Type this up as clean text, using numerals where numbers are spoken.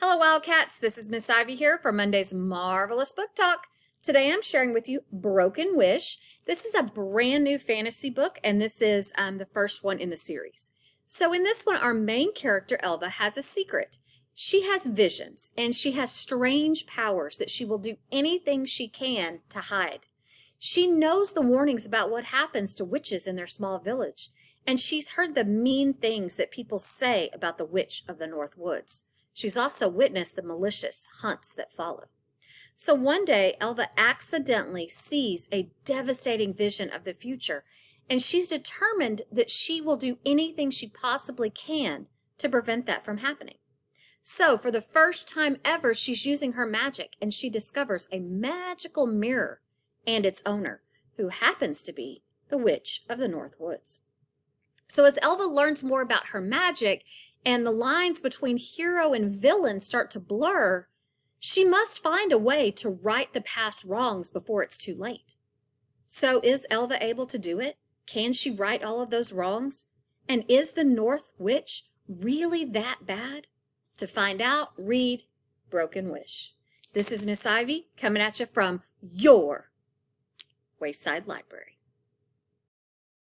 Hello, Wildcats. This is Miss Ivy here for Monday's Marvelous Book Talk. Today I'm sharing with you Broken Wish. This is a brand new fantasy book, and this is the first one in the series. So in this one, our main character, Elva, has a secret. She has visions, and she has strange powers that she will do anything she can to hide. She knows the warnings about what happens to witches in their small village, and she's heard the mean things that people say about the Witch of the North Woods. She's also witnessed the malicious hunts that follow. So one day, Elva accidentally sees a devastating vision of the future, and she's determined that she will do anything she possibly can to prevent that from happening. So for the first time ever, she's using her magic, and she discovers a magical mirror and its owner, who happens to be the Witch of the North Woods. So as Elva learns more about her magic and the lines between hero and villain start to blur, she must find a way to right the past wrongs before it's too late. So is Elva able to do it? Can she right all of those wrongs? And is the North Witch really that bad? To find out, read Broken Wish. This is Miss Ivy coming at you from your Wayside Library.